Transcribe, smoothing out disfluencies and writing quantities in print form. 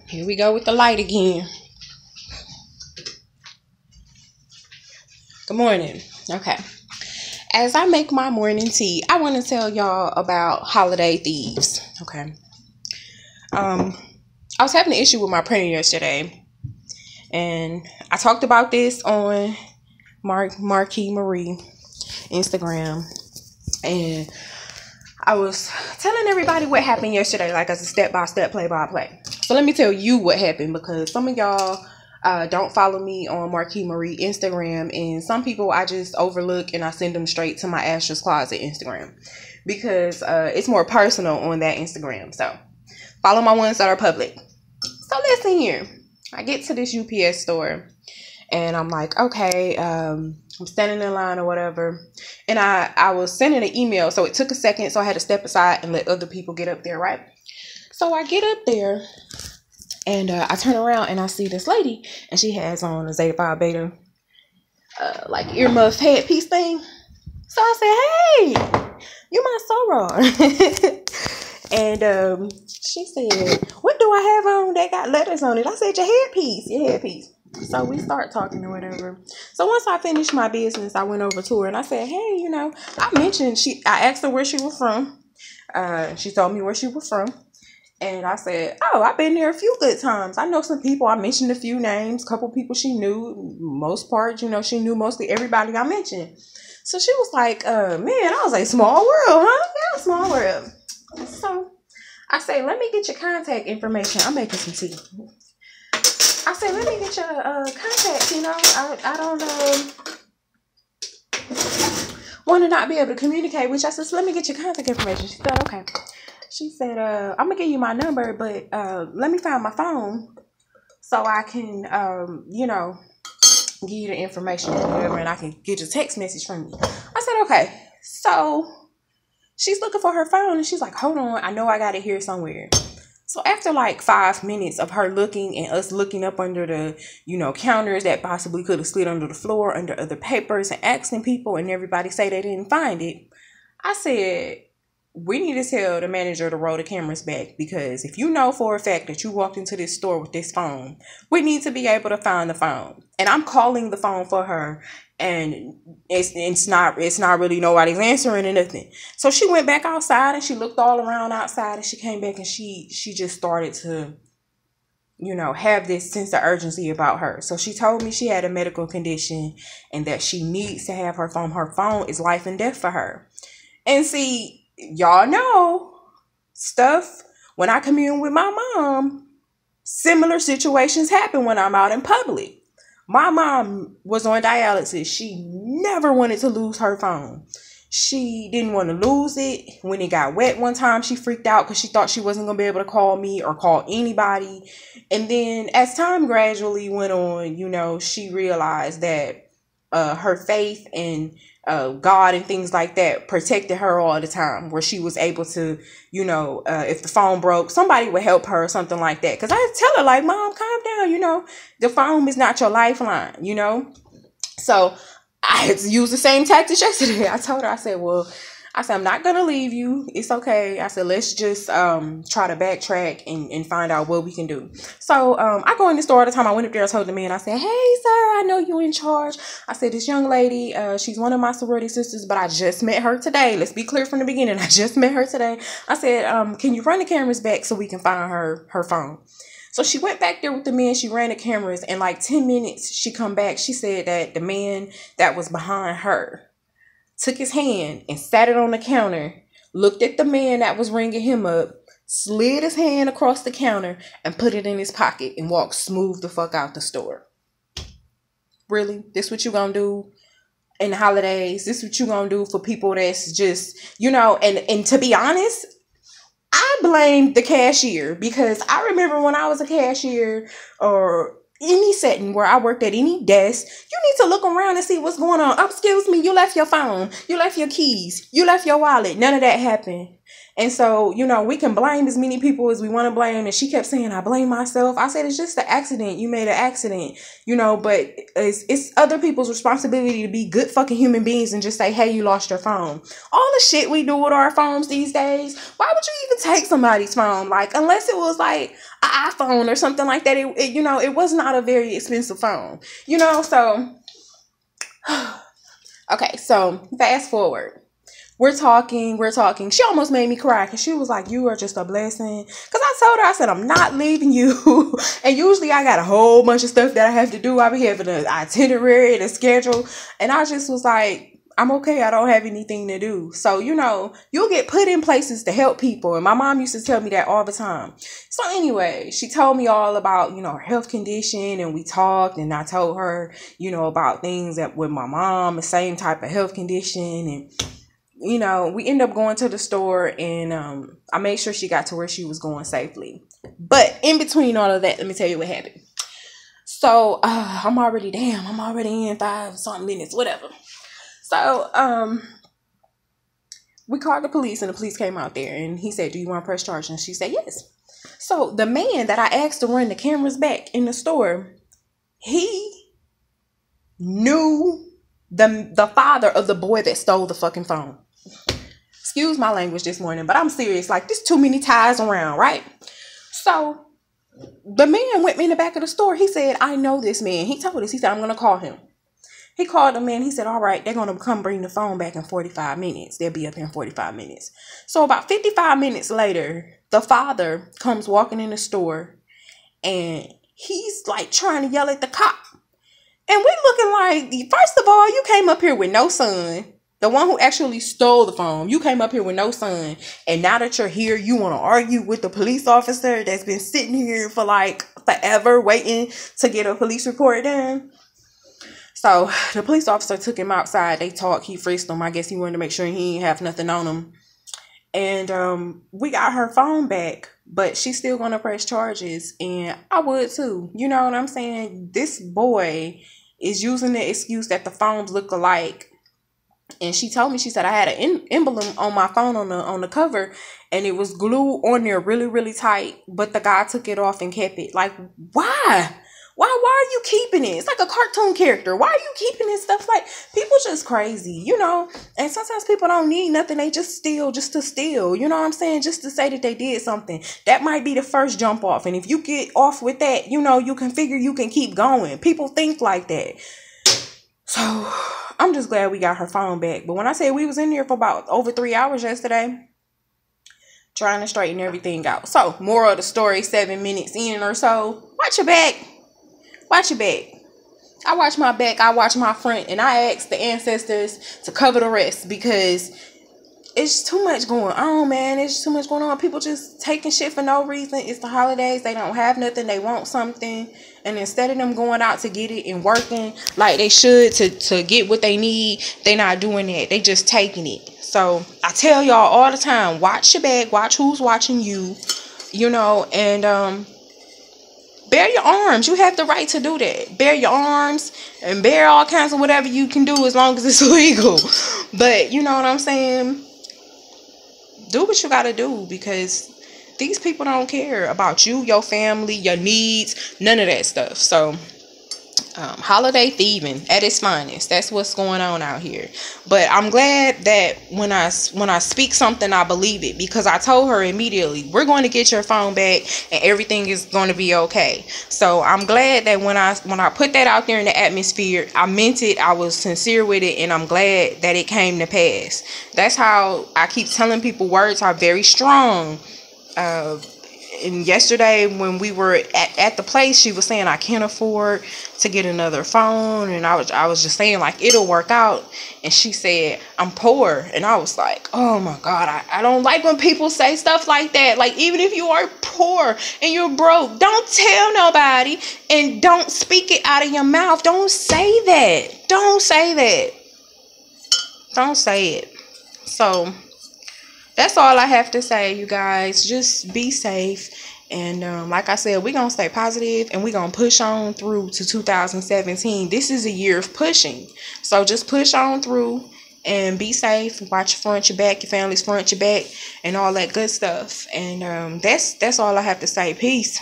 Here we go with the light again. Good morning. Okay. As I make my morning tea, I want to tell y'all about holiday thieves. Okay. I was having an issue with my printer yesterday, and I talked about this on Marquis Marie Instagram, and I was telling everybody what happened yesterday, like as a step-by-step, play-by-play. So let me tell you what happened, because some of y'all don't follow me on Marquis Marie Instagram, and some people I just overlook and I send them straight to my Ashes Closet Instagram, because it's more personal on that Instagram. So follow my ones that are public. So listen here. I get to this UPS store, and I'm like, okay, I'm standing in line or whatever. And I was sending an email, so it took a second. So I had to step aside and let other people get up there, right? So I get up there, and I turn around, and I see this lady, and she has on a Zeta Phi Beta, like earmuff headpiece thing. So I said, hey, you my soror. And she said, what do I have on that got letters on it? I said, your headpiece. So we start talking or whatever. So once I finished my business, I went over to her and I said, hey, I asked her where she was from. She told me where she was from. And I said, oh, I've been there a few good times. I know some people. I mentioned a few names, a couple people she knew. Most part, she knew mostly everybody I mentioned. So she was like, man, I was like, small world, huh? Yeah, small world. So I say, let me get your contact information. I'm making some tea. I said, let me get your contact. I don't want to not be able to communicate with you. I said, so let me get your contact information. She said, okay. She said, I'm going to give you my number, but let me find my phone so I can, give you the information or whatever, and I can get a text message from you. I said, okay. So she's looking for her phone, and she's like, hold on, I know I got it here somewhere. So after like 5 minutes of her looking and us looking up under the, counters that possibly could have slid under the floor, under other papers, and asking people, and everybody say they didn't find it, I said, we need to tell the manager to roll the cameras back, because if you know for a fact that you walked into this store with this phone, we need to be able to find the phone. And I'm calling the phone for her, and it's not really nobody's answering or nothing. So she went back outside and she looked all around outside, and she came back and she just started to have this sense of urgency about her. So she told me she had a medical condition and that she needs to have her phone. Her phone is life and death for her. And see, y'all know stuff. When I commune with my mom, similar situations happen when I'm out in public. My mom was on dialysis. She never wanted to lose her phone. She didn't want to lose it. When it got wet one time, she freaked out because she thought she wasn't going to be able to call me or call anybody. And then as time gradually went on, she realized that her faith and God and things like that protected her all the time, where she was able to, if the phone broke, somebody would help her or something like that. Because I tell her, like, Mom, calm down, the phone is not your lifeline, So I had to use the same tactics yesterday. I told her, I said, I'm not going to leave you. It's okay. I said, let's just try to backtrack and find out what we can do. So I go in the store all the time. I went up there, I told the man, I said, hey, sir, I know you in charge. I said, this young lady, she's one of my sorority sisters, but I just met her today. Let's be clear from the beginning. I just met her today. I said, can you run the cameras back so we can find her phone? So she went back there with the man. She ran the cameras. In like 10 minutes, she come back. She said that the man that was behind her took his hand and sat it on the counter, looked at the man that was ringing him up, slid his hand across the counter, and put it in his pocket and walked smooth the fuck out the store. Really? This what you gonna do in the holidays? This what you gonna do for people that's just, and to be honest, I blame the cashier, because I remember when I was a cashier or any setting where I worked at any desk, you need to look around and see what's going on. Oh, excuse me, you left your phone, you left your keys, you left your wallet. None of that happened. And so, you know, we can blame as many people as we want to blame. And she kept saying, I blame myself. I said, it's just an accident. You made an accident, you know, but it's other people's responsibility to be good fucking human beings and just say, hey, you lost your phone. All the shit we do with our phones these days. Why would you even take somebody's phone? Like, unless it was like an iPhone or something like that, you know, it was not a very expensive phone, you know, so. Okay, so fast forward. We're talking. She almost made me cry because she was like, you are just a blessing. Because I told her, I said, I'm not leaving you. And usually I got a whole bunch of stuff that I have to do. I be having an itinerary and a schedule. And I just was like, I'm okay. I don't have anything to do. So, you know, you'll get put in places to help people. And my mom used to tell me that all the time. So anyway, she told me all about, you know, her health condition. And we talked. And I told her, you know, about things that with my mom, the same type of health condition. And you know, we ended up going to the store and I made sure she got to where she was going safely. But in between all of that, let me tell you what happened. So I'm already in 5-something minutes, whatever. So we called the police and the police came out there and he said, do you want to press charges? And she said, yes. So the man that I asked to run the cameras back in the store, he knew the father of the boy that stole the fucking phone. Excuse my language this morning, but I'm serious. Like, there's too many ties around, right? So the man went in the back of the store. He said, I know this man. He told us, he said, I'm going to call him. He called the man. He said, all right, they're going to come bring the phone back in 45 minutes. They'll be up in 45 minutes. So about 55 minutes later, the father comes walking in the store and he's like trying to yell at the cop. And we looking like, first of all, you came up here with no son. The one who actually stole the phone. You came up here with no son. And now that you're here, you want to argue with the police officer that's been sitting here for like forever waiting to get a police report done. So the police officer took him outside. They talked. He frisked him. I guess he wanted to make sure he didn't have nothing on him. And we got her phone back. But she's still going to press charges. And I would too. You know what I'm saying? This boy is using the excuse that the phones look alike. And she told me, she said, I had an emblem on my phone on the cover and it was glued on there really, really tight. But the guy took it off and kept it. Like, why? Why are you keeping it? It's like a cartoon character. Why are you keeping this stuff? Like, people just crazy, you know? And sometimes people don't need nothing. They just steal just to steal. You know what I'm saying? Just to say that they did something. That might be the first jump off. And if you get off with that, you know, you can figure you can keep going. People think like that. So I'm just glad we got her phone back. But when I say we was in there for about over 3 hours yesterday, trying to straighten everything out. So, moral of the story, 7 minutes in or so, watch your back. Watch your back. I watch my back, I watch my front, and I ask the ancestors to cover the rest because it's too much going on, man. It's too much going on. People just taking shit for no reason. It's the holidays. They don't have nothing. They want something. And instead of them going out to get it and working like they should to get what they need, they not doing that. They just taking it. So I tell y'all all the time, watch your back. Watch who's watching you, you know, and bear your arms. You have the right to do that. Bear your arms and bear all kinds of whatever you can do as long as it's legal. But you know what I'm saying? Do what you got to do because these people don't care about you, your family, your needs, none of that stuff. So holiday thieving at its finest. That's what's going on out here. But I'm glad that when I speak something, I believe it, because I told her immediately, we're going to get your phone back and everything is going to be okay. So I'm glad that when I put that out there in the atmosphere, I meant it. I was sincere with it, and I'm glad that it came to pass. That's how I keep telling people, words are very strong. And yesterday when we were at the place, she was saying I can't afford to get another phone, and I was just saying like it'll work out, and she said I'm poor, and I was like, oh my God, I don't like when people say stuff like that. Like, even if you are poor and you're broke, don't tell nobody and don't speak it out of your mouth. Don't say that. Don't say that. Don't say it. So that's all I have to say, you guys. Just be safe. And like I said, we're going to stay positive and we're going to push on through to 2017. This is a year of pushing. So just push on through And be safe. Watch your front, your back, your family's front, your back, and all that good stuff. And that's all I have to say. Peace.